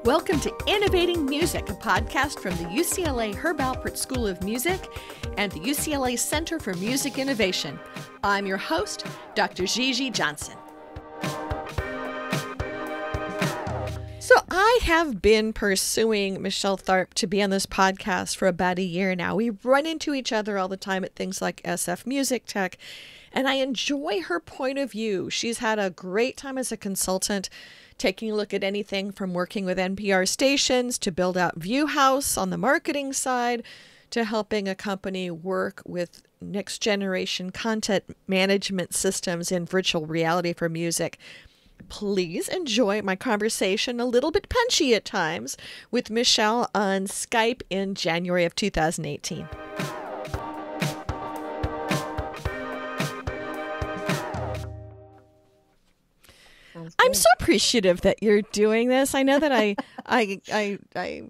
Welcome to Innovating Music, a podcast from the UCLA Herb Alpert School of Music and the UCLA Center for Music Innovation. I'm your host, Dr. Gigi Johnson. So I have been pursuing Michele Tharp to be on this podcast for about a year now. We run into each other all the time at things like SF Music Tech, and I enjoy her point of view. She's had a great time as a consultant, taking a look at anything from working with NPR stations to build out VuHaus on the marketing side to helping a company work with next generation content management systems in virtual reality for music. Please enjoy my conversation, a little bit punchy at times, with Michele on Skype in January of 2018. I'm so appreciative that you're doing this. I know that I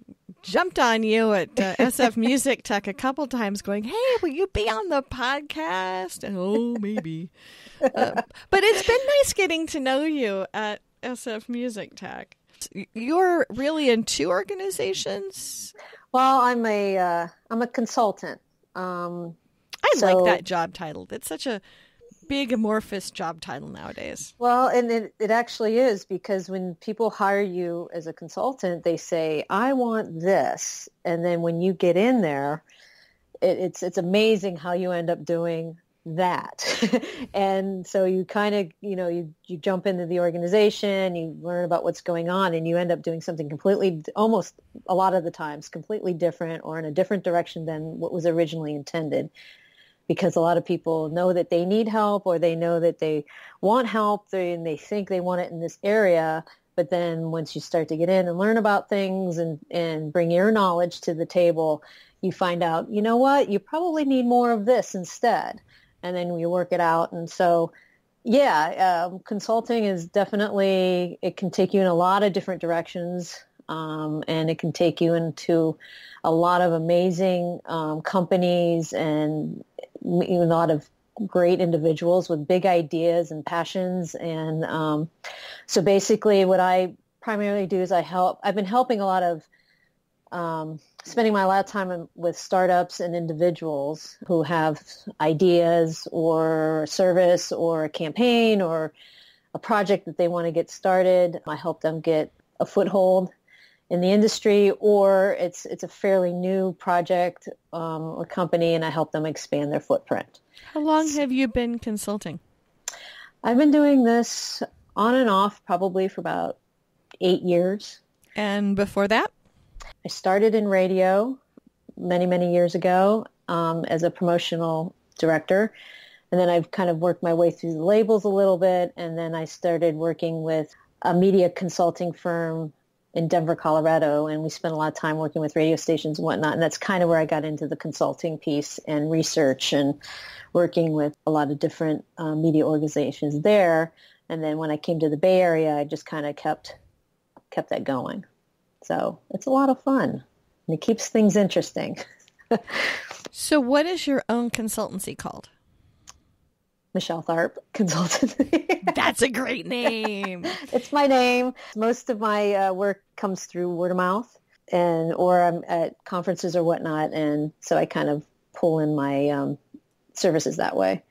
jumped on you at SF Music Tech a couple times going, hey, will you be on the podcast? Oh, maybe. But it's been nice getting to know you at SF Music Tech. You're really in two organizations? Well, I'm a consultant. I like that job title. It's such a big amorphous job title nowadays. Well, and it actually is, because when people hire you as a consultant, they say, I want this. And then when you get in there, it's amazing how you end up doing that. And so you kind of, you jump into the organization, you learn about what's going on, and you end up doing something completely, almost a lot of the times, completely different or in a different direction than what was originally intended. Because a lot of people know that they need help, or they know that they want help, and they think they want it in this area. But then once you start to get in and learn about things and bring your knowledge to the table, you find out, you know what, you probably need more of this instead. And then you work it out. And so, consulting is definitely, it can take you in a lot of different directions. And it can take you into a lot of amazing companies and a lot of great individuals with big ideas and passions. And so basically what I primarily do is I've been helping a lot of, spending my lot of time with startups and individuals who have ideas or a service or a campaign or a project that they want to get started. I help them get a foothold in the industry, or it's a fairly new project or company, and I help them expand their footprint. How long have you been consulting? I've been doing this on and off probably for about 8 years. And before that? I started in radio many, many years ago as a promotional director. And then I've kind of worked my way through the labels a little bit. And then I started working with a media consulting firm in Denver, Colorado, and we spent a lot of time working with radio stations and whatnot. And that's kind of where I got into the consulting piece and research and working with a lot of different media organizations there. And then when I came to the Bay Area, I just kind of kept that going. So it's a lot of fun, and it keeps things interesting. So what is your own consultancy called? Michele Tharp Consultancy. That's a great name. It's my name. Most of my work comes through word of mouth, or I'm at conferences or whatnot, and so I kind of pull in my services that way.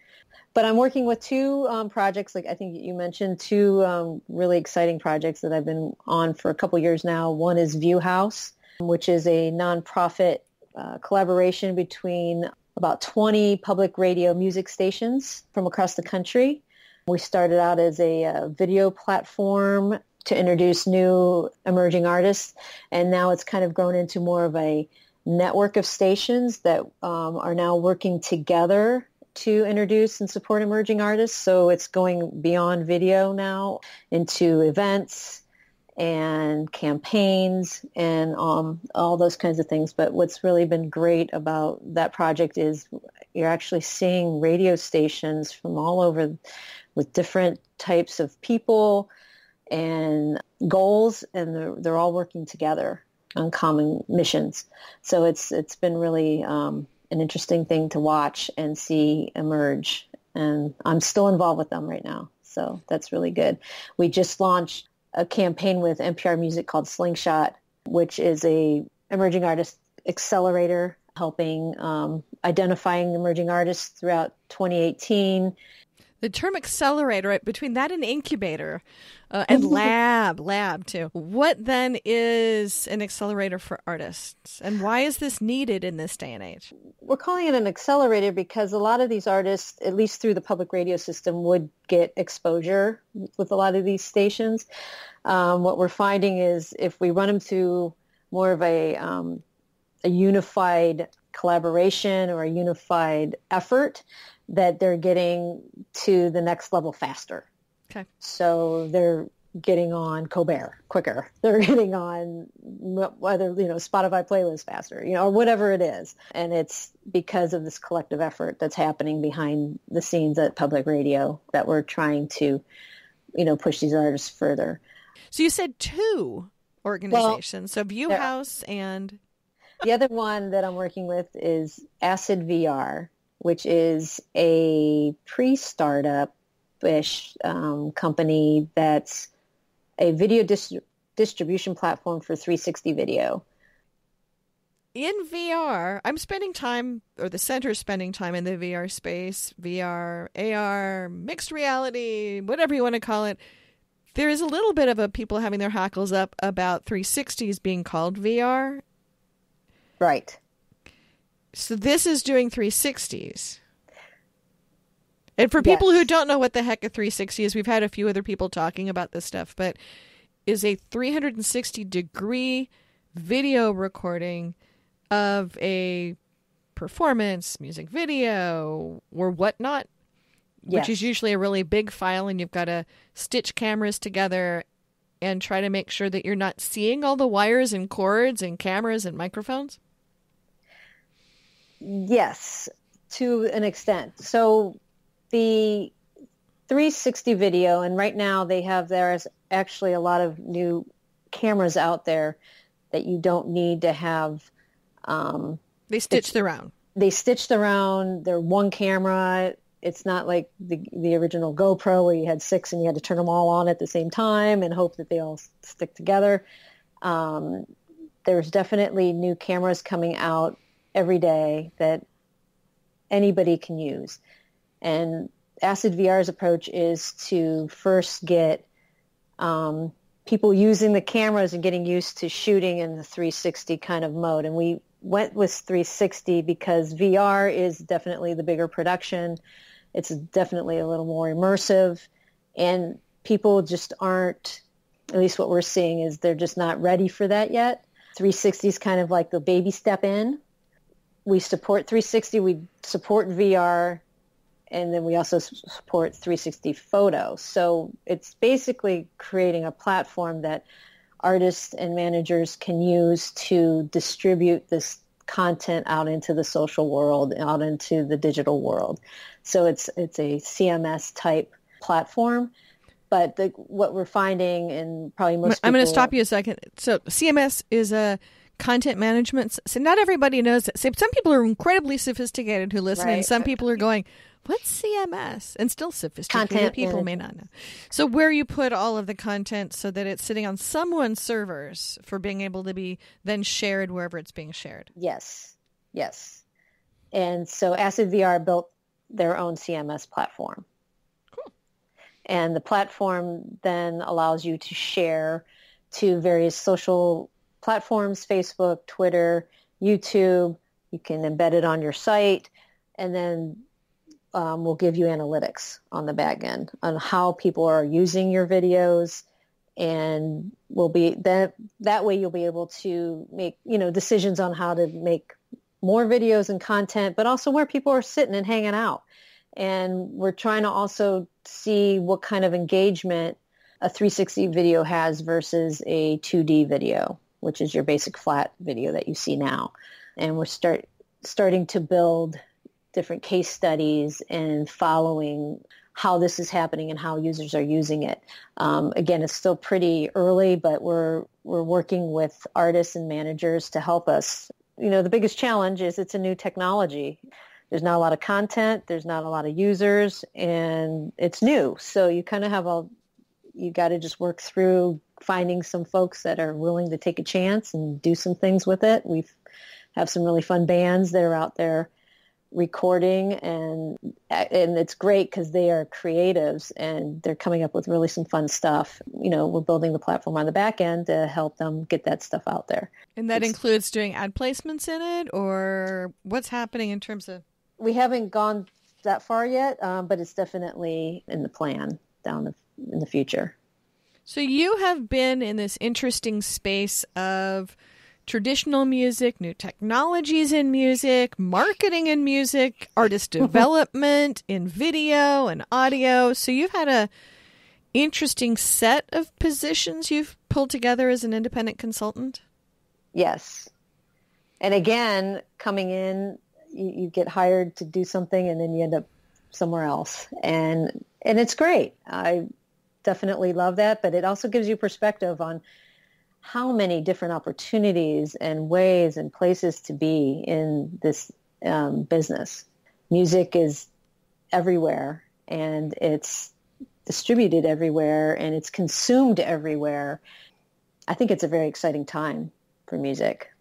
But I'm working with two projects, like I think you mentioned, two really exciting projects that I've been on for a couple years now. One is VuHaus, which is a nonprofit collaboration between about 20 public radio music stations from across the country. We started out as a video platform to introduce new emerging artists, and now it's kind of grown into more of a network of stations that are now working together to introduce and support emerging artists. So it's going beyond video now into events and campaigns and all those kinds of things. But what's really been great about that project is you're actually seeing radio stations from all over with different types of people and goals, and they're all working together on common missions. So it's been really an interesting thing to watch and see emerge. And I'm still involved with them right now. So that's really good. We just launched a campaign with NPR Music called Slingshot, which is a emerging artist accelerator helping identifying emerging artists throughout 2018. The term accelerator, right, between that and incubator and lab too. What then is an accelerator for artists, and why is this needed in this day and age? We're calling it an accelerator because a lot of these artists, at least through the public radio system, would get exposure with a lot of these stations. What we're finding is if we run them through more of a unified collaboration or a unified effort, that they're getting to the next level faster. Okay. So they're getting on Colbert quicker. They're getting on whether, Spotify playlist faster, or whatever it is. And it's because of this collective effort that's happening behind the scenes at public radio that we're trying to, push these artists further. So you said two organizations. So VuHaus and... The other one that I'm working with is ACIDVR, which is a pre-startup-ish company that's a video distribution platform for 360 video. In VR, I'm spending time, or the center's spending time in the VR space, VR, AR, mixed reality, whatever you want to call it. There is a little bit of people having their hackles up about 360s being called VR. Right. So this is doing 360s. And for people who don't know what the heck a 360 is, we've had a few other people talking about this stuff, but is a 360-degree video recording of a performance, music video, or whatnot, which is usually a really big file, and you've got to stitch cameras together and try to make sure that you're not seeing all the wires and cords and cameras and microphones? Yes, to an extent. So the 360 video, and right now there's actually a lot of new cameras out there that you don't need to have. They stitch around. They stitched around. They're one camera. It's not like the original GoPro where you had 6 and you had to turn them all on at the same time and hope that they all stick together. There's definitely new cameras coming out every day that anybody can use. And ACIDVR's approach is to first get people using the cameras and getting used to shooting in the 360 kind of mode. And we went with 360 because VR is definitely the bigger production. It's definitely a little more immersive. And people just aren't, at least what we're seeing is they're just not ready for that yet. 360 is kind of like the baby step in. We support 360, we support VR, and then we also support 360 photos. So it's basically creating a platform that artists and managers can use to distribute this content out into the social world, out into the digital world. So it's a CMS type platform. But what we're finding, and probably most people... I'm going to stop you a second. So CMS is a content management. So not everybody knows that. Some people are incredibly sophisticated who listen, and some people are going, what's CMS? And still sophisticated content people may not know. So where you put all of the content so that it's sitting on someone's servers for being able to be then shared wherever it's being shared. Yes. And so ACIDVR built their own CMS platform. Cool. And the platform then allows you to share to various social platforms, Facebook, Twitter, YouTube. You can embed it on your site, and then we'll give you analytics on the back end on how people are using your videos, and that way you'll be able to make decisions on how to make more videos and content, but also where people are sitting and hanging out. And we're trying to also see what kind of engagement a 360 video has versus a 2D video, which is your basic flat video that you see now. And we're starting to build different case studies and following how this is happening and how users are using it. Again, it's still pretty early, but we're working with artists and managers to help us. The biggest challenge is it's a new technology. There's not a lot of content, there's not a lot of users, and it's new. So you kind of have you got to just work through finding some folks that are willing to take a chance and do some things with it. We have some really fun bands that are out there recording, and it's great because they are creatives and they're coming up with really some fun stuff. We're building the platform on the back end to help them get that stuff out there. And that includes doing ad placements in it, or what's happening in terms of? We haven't gone that far yet, but it's definitely in the plan in the future. So you have been in this interesting space of traditional music, new technologies in music, marketing in music, artist development in video and audio. So you've had a interesting set of positions you've pulled together as an independent consultant? Yes. And again, coming in, you get hired to do something and then you end up somewhere else. And it's great. I definitely love that, but it also gives you perspective on how many different opportunities and ways and places to be in this business. Music is everywhere, and it's distributed everywhere, and it's consumed everywhere. I think it's a very exciting time for music.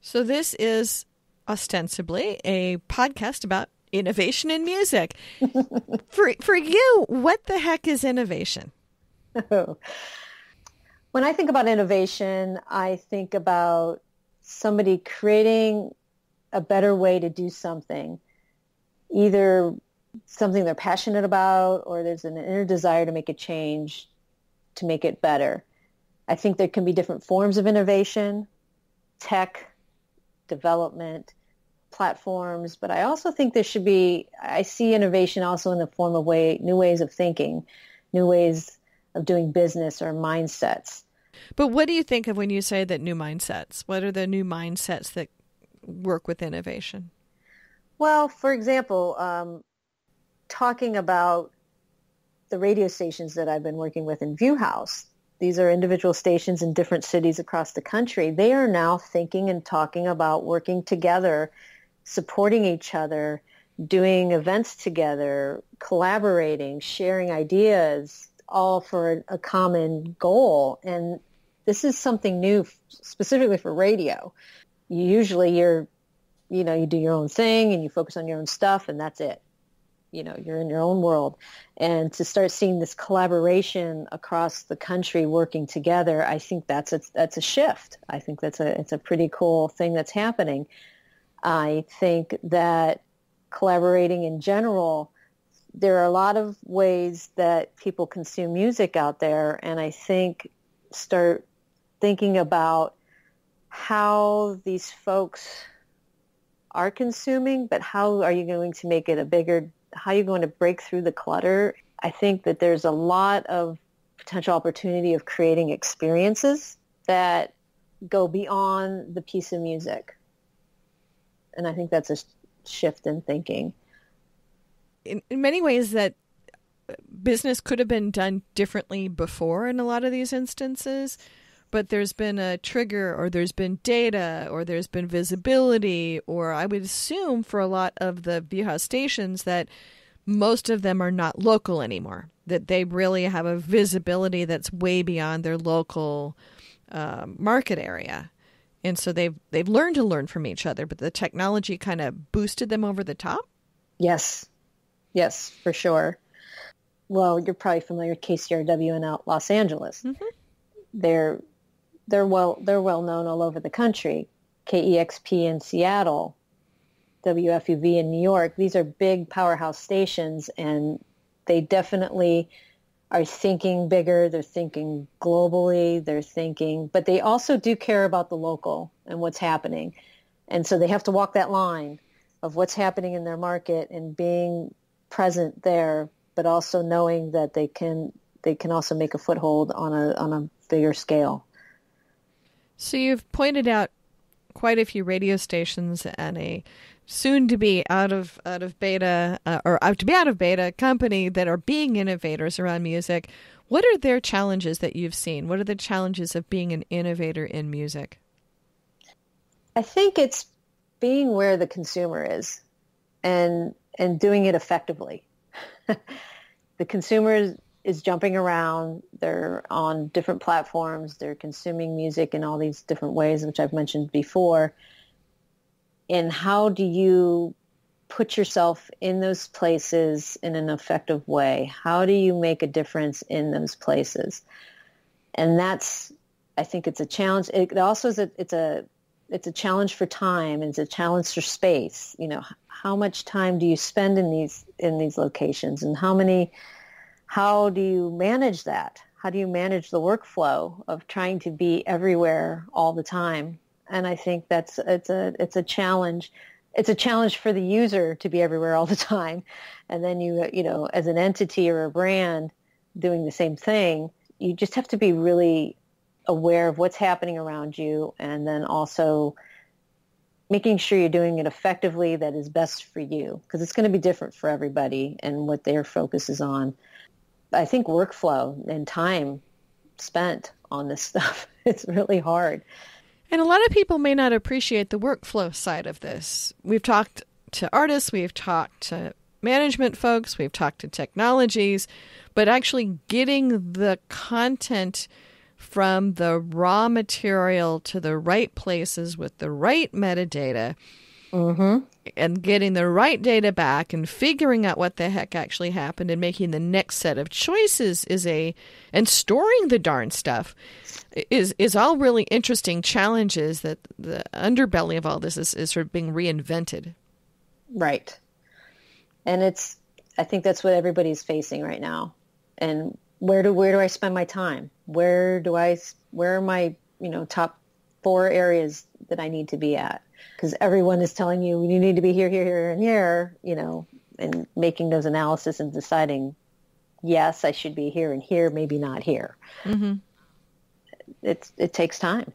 So this is ostensibly a podcast about innovation in music. For you, what the heck is innovation? When I think about innovation, I think about somebody creating a better way to do something, either something they're passionate about or there's an inner desire to make a change to make it better. I think there can be different forms of innovation, tech, development, platforms, but I also think I see innovation also in the form of new ways of thinking, new ways of doing business or mindsets. But what do you think of when you say that new mindsets? What are the new mindsets that work with innovation? Well, for example, talking about the radio stations that I've been working with in VuHaus, these are individual stations in different cities across the country. They are now thinking and talking about working together, supporting each other, doing events together, collaborating, sharing ideas, all for a common goal. And this is something new specifically for radio. Usually you do your own thing and you focus on your own stuff and that's it. You're in your own world. And to start seeing this collaboration across the country working together, I think that's a shift. I think it's a pretty cool thing that's happening. I think that collaborating in general, there are a lot of ways that people consume music out there, and I think start thinking about how these folks are consuming, but how are you going to make it how are you going to break through the clutter? I think that there's a lot of potential opportunity of creating experiences that go beyond the piece of music. And I think that's a shift in thinking. In many ways, that business could have been done differently before in a lot of these instances, but there's been a trigger, or there's been data, or there's been visibility, or I would assume for a lot of the VuHaus stations that most of them are not local anymore, that they really have a visibility that's way beyond their local market area. And so they've learned to learn from each other, but the technology kind of boosted them over the top? Yes, for sure. Well, you're probably familiar with KCRW in Los Angeles. Mm-hmm. They're well known all over the country. KEXP in Seattle, WFUV in New York. These are big powerhouse stations, and they definitely are thinking bigger. They're thinking globally. But they also do care about the local and what's happening. And so they have to walk that line of what's happening in their market and being present there, but also knowing that they can also make a foothold on a bigger scale. So you've pointed out quite a few radio stations and a soon to be out of beta company that are being innovators around music. What are their challenges that you've seen? What are the challenges of being an innovator in music? I think it's being where the consumer is and doing it effectively. The consumers is jumping around. They're on different platforms. They're consuming music in all these different ways, which I've mentioned before. And how do you put yourself in those places in an effective way? How do you make a difference in those places? And that's, I think it's a challenge. It also is it's a challenge for time. It's a challenge for space. You know, how much time do you spend in these locations, and how do you manage that? How do you manage the workflow of trying to be everywhere all the time? And I think it's a challenge. It's a challenge for the user to be everywhere all the time. And then you know, as an entity or a brand doing the same thing, you just have to be really aware of what's happening around you, and then also making sure you're doing it effectively that is best for you, because it's going to be different for everybody and what their focus is on. I think workflow and time spent on this stuff, it's really hard. And a lot of people may not appreciate the workflow side of this. We've talked to artists, we've talked to management folks, we've talked to technologies, but actually getting the content from the raw material to the right places with the right metadata, and getting the right data back and figuring out what the heck actually happened and making the next set of choices and storing the darn stuff is all really interesting challenges that the underbelly of all this is sort of being reinvented. Right. And I think that's what everybody's facing right now. And where do I spend my time? Where are my, you know, top 4 areas that I need to be at? Because everyone is telling you need to be here, here, here, and here, you know, and making those analysis and deciding, yes, I should be here and here, maybe not here. Mm-hmm. It takes time.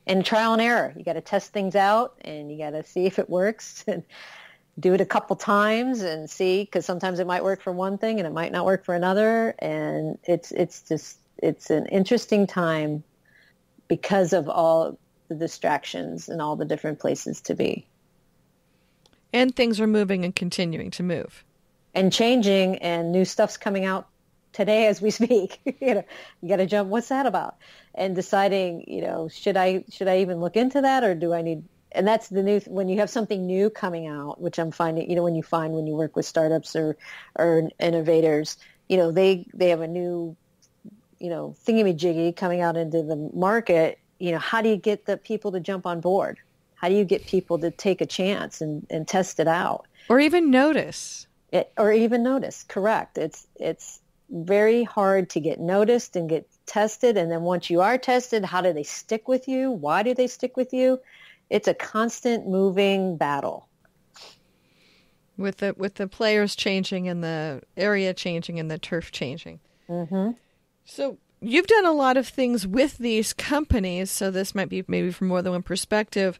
And trial and error. You got to test things out, and you got to see if it works, and do it a couple times and see, because sometimes it might work for one thing and it might not work for another. And it's an interesting time because of all the distractions and all the different places to be. And things are moving and continuing to move. And changing, and new stuff's coming out today as we speak. You know, you got to jump, what's that about? And deciding, you know, should I even look into that, or do I need, and that's the new, when you have something new coming out, which I'm finding, you know, when you work with startups or innovators, you know, they have a new, you know, thingamajiggy coming out into the market. You know, how do you get the people to jump on board? How do you get people to take a chance and test it out? Or even notice. Correct. It's very hard to get noticed and get tested. And then once you are tested, how do they stick with you? Why do they stick with you? It's a constant moving battle. With the players changing and the area changing and the turf changing. Mm-hmm. So you've done a lot of things with these companies, so this might be maybe from more than one perspective.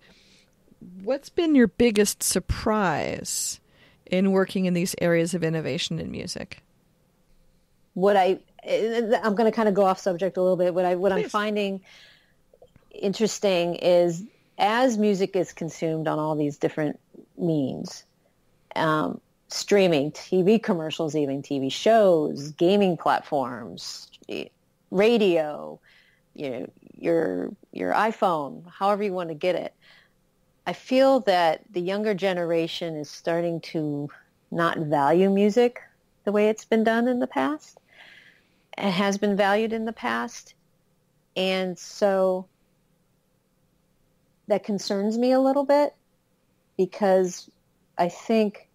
What's been your biggest surprise in working in these areas of innovation in music? I'm going to kind of go off subject a little bit. What I'm finding interesting is, as music is consumed on all these different means, streaming, TV commercials, even TV shows, gaming platforms, radio, you know, your iPhone, however you want to get it. I feel that the younger generation is starting to not value music the way it's been done in the past. It has been valued in the past. And so that concerns me a little bit, because I think...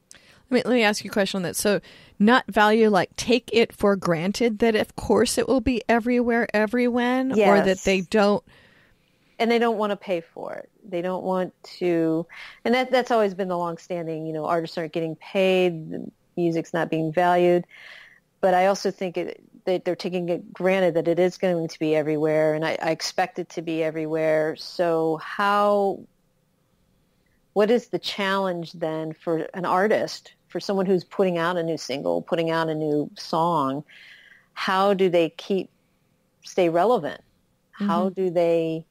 Let me ask you a question on that. So not value, like take it for granted that of course it will be everywhere, everyone, yes. Or that they don't... And they don't want to pay for it. They don't want to... And that's always been the long-standing, you know, artists aren't getting paid, the music's not being valued. But I also think that they're taking it granted that it is going to be everywhere, and I expect it to be everywhere. So what is the challenge then for an artist, for someone who's putting out a new single, putting out a new song? How do they stay relevant? Mm-hmm. How do they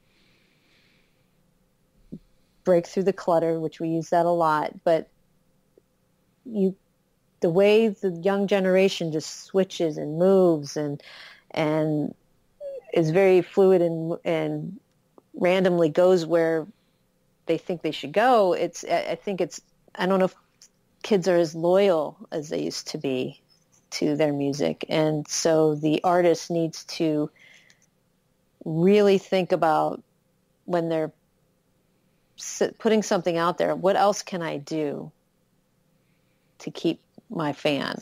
break through the clutter, which we use that a lot, but the way the young generation just switches and moves and is very fluid and randomly goes where they think they should go. I don't know if kids are as loyal as they used to be to their music. And so the artist needs to really think about when they're putting something out there, what else can I do to keep my fan?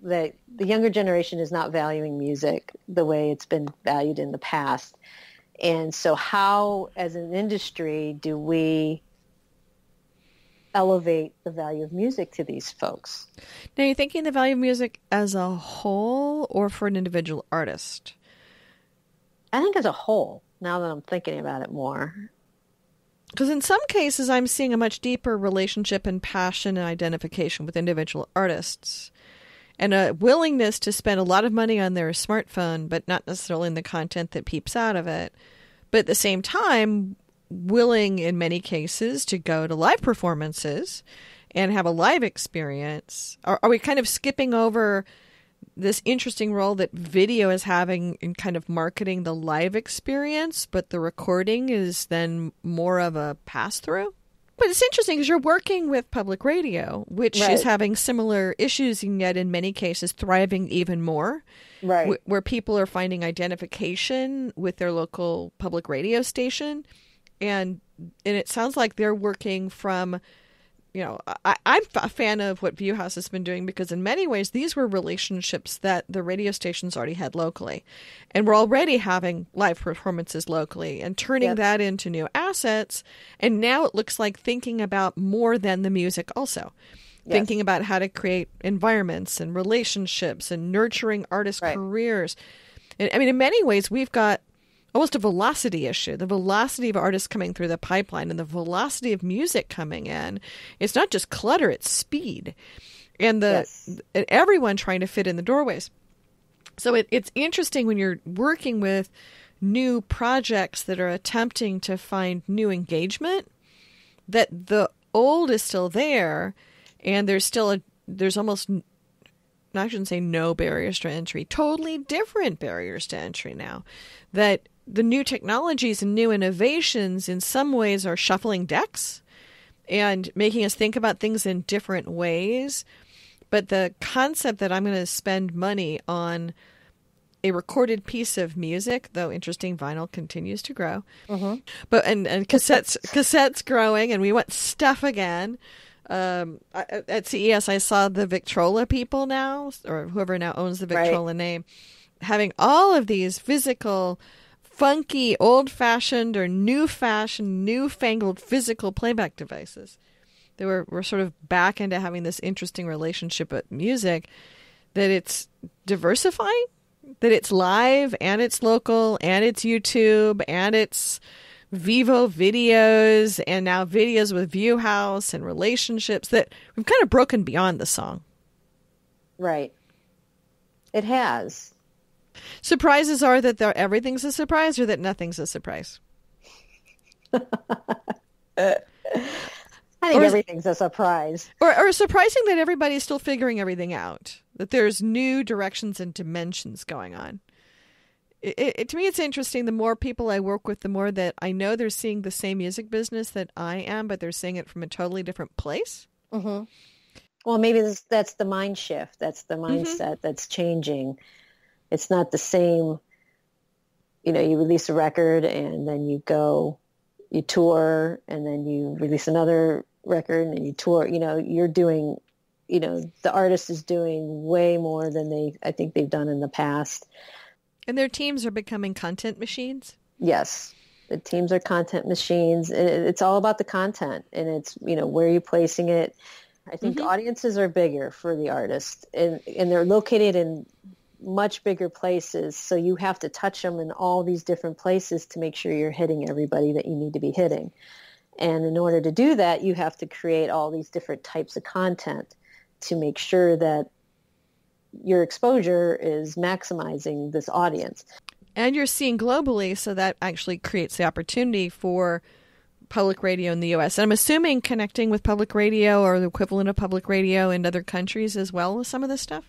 The younger generation is not valuing music the way it's been valued in the past. And so how, as an industry, do we elevate the value of music to these folks? Now, you're thinking the value of music as a whole or for an individual artist? I think as a whole, now that I'm thinking about it more. Because in some cases, I'm seeing a much deeper relationship and passion and identification with individual artists, and a willingness to spend a lot of money on their smartphone, but not necessarily in the content that peeps out of it. But at the same time, willing in many cases to go to live performances and have a live experience. Are we kind of skipping over this interesting role that video is having in kind of marketing the live experience, but the recording is then more of a pass-through? But it's interesting because you're working with public radio, which right. is having similar issues and yet in many cases thriving even more. Right. Where people are finding identification with their local public radio station. And it sounds like they're working from, I'm a fan of what VuHaus has been doing because in many ways, these were relationships that the radio stations already had locally. And we're already having live performances locally and turning that into new assets. And now it looks like thinking about more than the music also. Yes. Thinking about how to create environments and relationships and nurturing artist careers. And I mean, in many ways, we've got almost a velocity issue, the velocity of artists coming through the pipeline and the velocity of music coming in. It's not just clutter, it's speed. And and everyone trying to fit in the doorways. So it's interesting when you're working with new projects that are attempting to find new engagement, that the old is still there and there's almost, I shouldn't say no barriers to entry, totally different barriers to entry now. That the new technologies and new innovations in some ways are shuffling decks and making us think about things in different ways. But the concept that I'm going to spend money on a recorded piece of music, though interesting, vinyl continues to grow. Mm-hmm. But and cassettes growing, and we want stuff again. At CES, I saw the Victrola people now, or whoever now owns the Victrola name, having all of these physical, funky, old-fashioned or newfangled physical playback devices. They were sort of back into having this interesting relationship with music, that it's diversifying, that it's live and it's local and it's YouTube and it's Vivo videos and now videos with VuHaus and relationships, that we've kind of broken beyond the song. Right. It has. Surprises are that everything's a surprise or that nothing's a surprise. I think everything's a surprise. Or surprising that everybody's still figuring everything out, that there's new directions and dimensions going on. To me, it's interesting. The more people I work with, the more that I know they're seeing the same music business that I am, but they're seeing it from a totally different place. Mm-hmm. Well, maybe that's the mind shift. That's the mindset that's changing. It's not the same, you release a record and then you tour and then you release another record and you tour. You're doing, the artist is doing way more than I think they've done in the past. And their teams are becoming content machines? Yes. The teams are content machines. It's all about the content, and it's, where are you placing it? I think audiences are bigger for the artist, and they're located in much bigger places. So you have to touch them in all these different places to make sure you're hitting everybody that you need to be hitting. And in order to do that, you have to create all these different types of content to make sure that your exposure is maximizing this audience. And you're seeing globally, so that actually creates the opportunity for public radio in the U.S. And I'm assuming connecting with public radio or the equivalent of public radio in other countries as well with some of this stuff?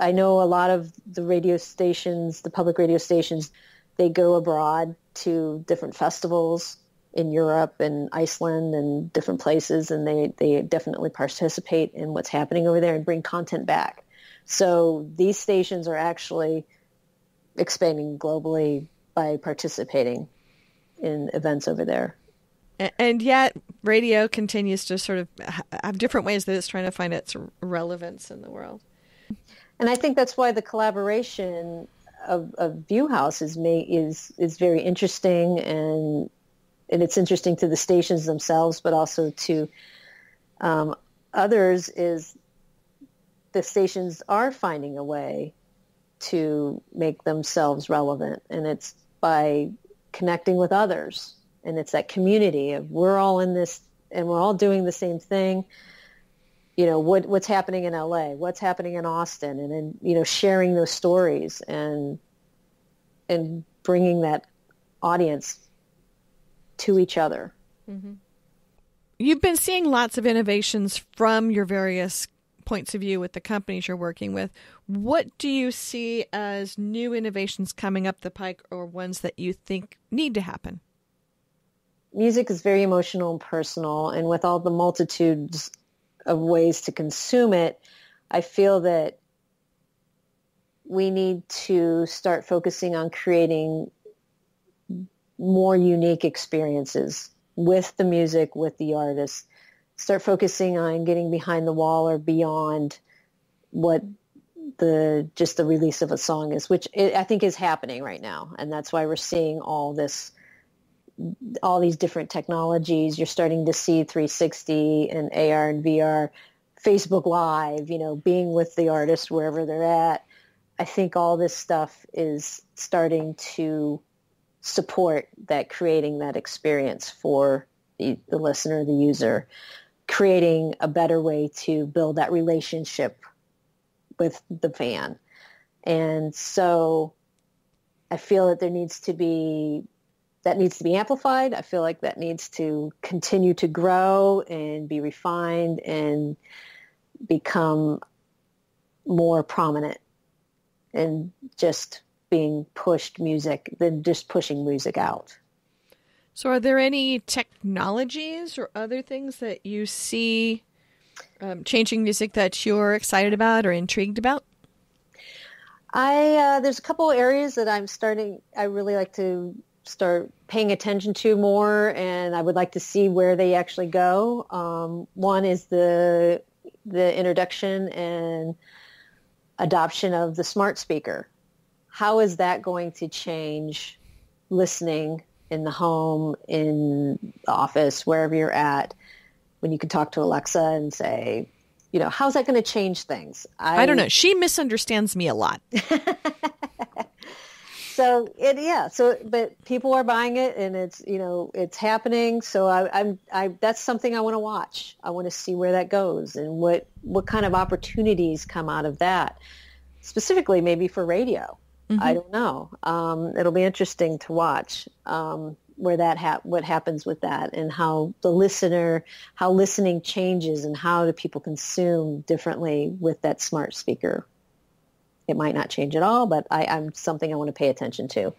I know a lot of the radio stations, the public radio stations, they go abroad to different festivals in Europe and Iceland and different places, and they definitely participate in what's happening over there and bring content back. So these stations are actually expanding globally by participating in events over there. And yet radio continues to sort of have different ways that it's trying to find its relevance in the world. And I think that's why the collaboration of VuHaus is very interesting, and it's interesting to the stations themselves, but also to others, is the stations are finding a way to make themselves relevant, and it's by connecting with others, and it's that community of we're all in this and we're all doing the same thing. You know, what's happening in LA, what's happening in Austin, and then, you know, sharing those stories and bringing that audience to each other. Mm-hmm. You've been seeing lots of innovations from your various points of view with the companies you're working with. What do you see as new innovations coming up the pike, or ones that you think need to happen? Music is very emotional and personal, and with all the multitudes of ways to consume it, I feel that we need to start focusing on creating more unique experiences with the music, with the artists. Start focusing on getting behind the wall or beyond what just the release of a song is, which I think is happening right now. And that's why we're seeing all these different technologies. You're starting to see 360 and AR and VR, Facebook Live, you know, being with the artist wherever they're at. I think all this stuff is starting to support that, creating that experience for the listener, the user, creating a better way to build that relationship with the fan. And so I feel that that needs to be amplified. I feel like that needs to continue to grow and be refined and become more prominent, and just being pushed music than just pushing music out. So are there any technologies or other things that you see changing music that you're excited about or intrigued about? There's a couple areas that I really like to start paying attention to more, and I would like to see where they actually go. One is the introduction and adoption of the smart speaker. How is that going to change listening in the home, in the office, wherever you're at, when you can talk to Alexa and say, you know, how's that going to change things? I don't know. She misunderstands me a lot. But people are buying it, and it's happening. So that's something I want to watch. I want to see where that goes and what kind of opportunities come out of that, specifically maybe for radio. Mm-hmm. I don't know. It'll be interesting to watch what happens with that, and how listening changes, and how do people consume differently with that smart speaker. It might not change at all, but I'm something I want to pay attention to.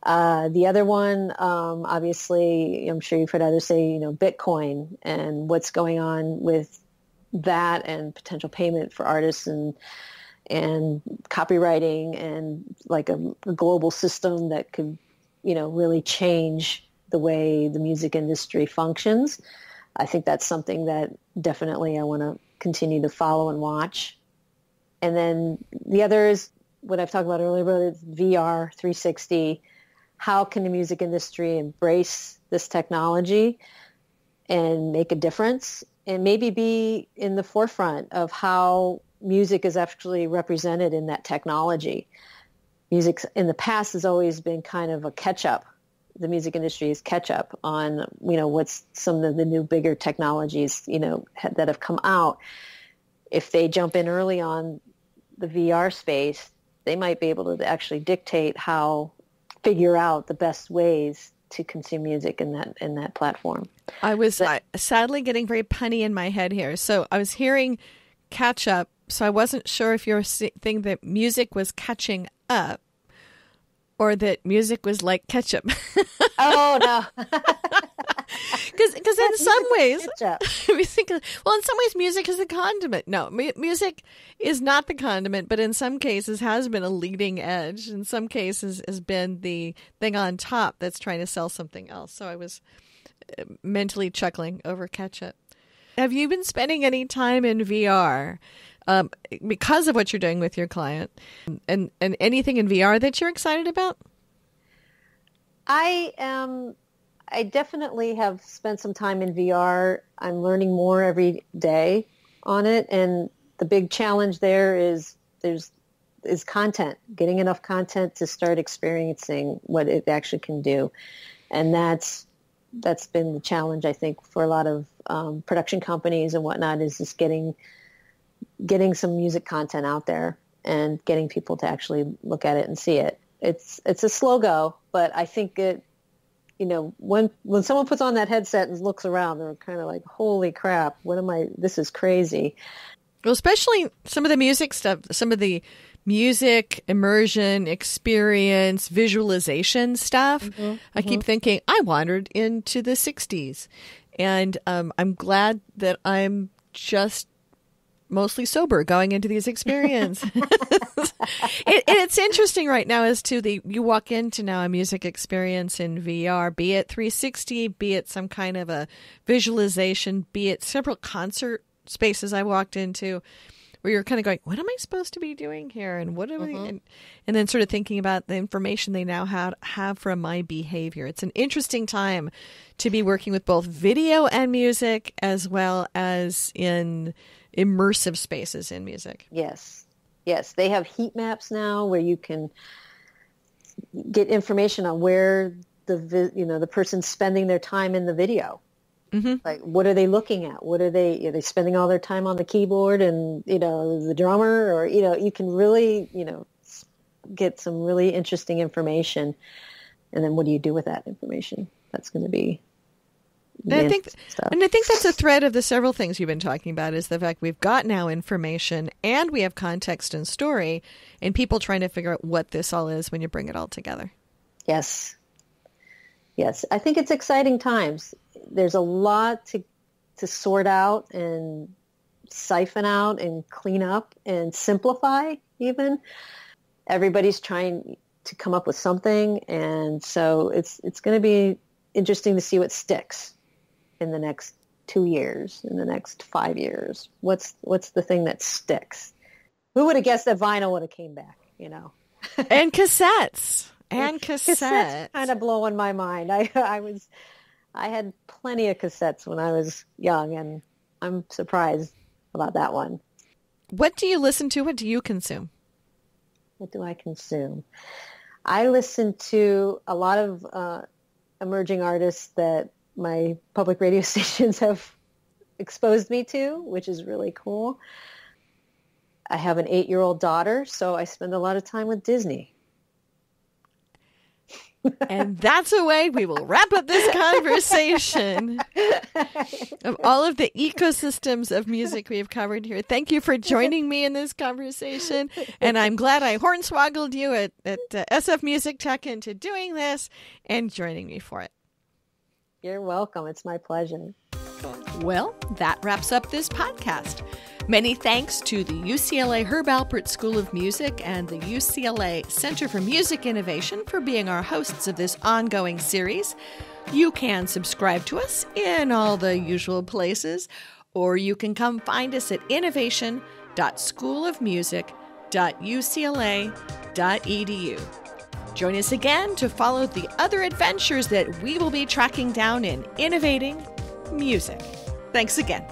The other one, obviously, I'm sure you've heard others say, you know, Bitcoin and what's going on with that, and potential payment for artists and copywriting, and like a global system that could, you know, really change the way the music industry functions. I think that's something that definitely I want to continue to follow and watch. And then the other is what I've talked about earlier, about VR, 360. How can the music industry embrace this technology and make a difference, and maybe be in the forefront of how music is actually represented in that technology? Music in the past has always been kind of a catch-up. The music industry is catch-up on, you know, what's some of the new bigger technologies, you know, that have come out. If they jump in early on the VR space, they might be able to actually figure out the best ways to consume music in that platform. I was sadly getting very punny in my head here. So I was hearing catch up. So I wasn't sure if you're saying that music was catching up or that music was like ketchup. Oh, no. Because in some ways, in some ways music is the condiment. No, music is not the condiment, but in some cases has been a leading edge. In some cases has been the thing on top that's trying to sell something else. So I was mentally chuckling over ketchup. Have you been spending any time in VR because of what you're doing with your client and anything in VR that you're excited about? I definitely have spent some time in VR. I'm learning more every day on it. And the big challenge there is content, getting enough content to start experiencing what it actually can do. And that's been the challenge, I think, for a lot of production companies and whatnot, is just getting some music content out there and getting people to actually look at it and see it. It's a slow go, but I think it, when someone puts on that headset and looks around, they're kind of like, holy crap, this is crazy. Well, especially some of the music stuff, some of the music, immersion, experience, visualization stuff. Mm-hmm. I keep thinking, I wandered into the 60s. And I'm glad that I'm just mostly sober going into these experiences. It's interesting right now as to you walk into now a music experience in VR, be it 360, be it some kind of a visualization, be it several concert spaces I walked into where you're kind of going, what am I supposed to be doing here? And what am I, and then sort of thinking about the information they now have from my behavior. It's an interesting time to be working with both video and music as well as in immersive spaces in music. Yes. They have heat maps now where you can get information on where the person's spending their time in the video. Mm-hmm. Like, what are they looking at? Are they spending all their time on the keyboard and, the drummer, or, you can really, get some really interesting information. And then what do you do with that information? That's going to be And I think that's a thread of the several things you've been talking about, is the fact we've got now information and we have context and story, and people trying to figure out what this all is when you bring it all together. Yes. I think it's exciting times. There's a lot to sort out and siphon out and clean up and simplify even. Everybody's trying to come up with something, and so it's going to be interesting to see what sticks in the next 2 years, in the next 5 years. What's the thing that sticks? Who would have guessed that vinyl would have came back, And cassettes. Cassettes kind of blowing my mind. I had plenty of cassettes when I was young, and I'm surprised about that one. What do you listen to? What do you consume? What do I consume? I listen to a lot of emerging artists that my public radio stations have exposed me to, which is really cool. I have an 8-year-old daughter, so I spend a lot of time with Disney. And that's a way we will wrap up this conversation of all of the ecosystems of music we have covered here. Thank you for joining me in this conversation. And I'm glad I hornswoggled you at SF Music Tech into doing this and joining me for it. You're welcome. It's my pleasure. Well, that wraps up this podcast. Many thanks to the UCLA Herb Alpert School of Music and the UCLA Center for Music Innovation for being our hosts of this ongoing series. You can subscribe to us in all the usual places, or you can come find us at innovation.schoolofmusic.ucla.edu. Join us again to follow the other adventures that we will be tracking down in innovating music. Thanks again.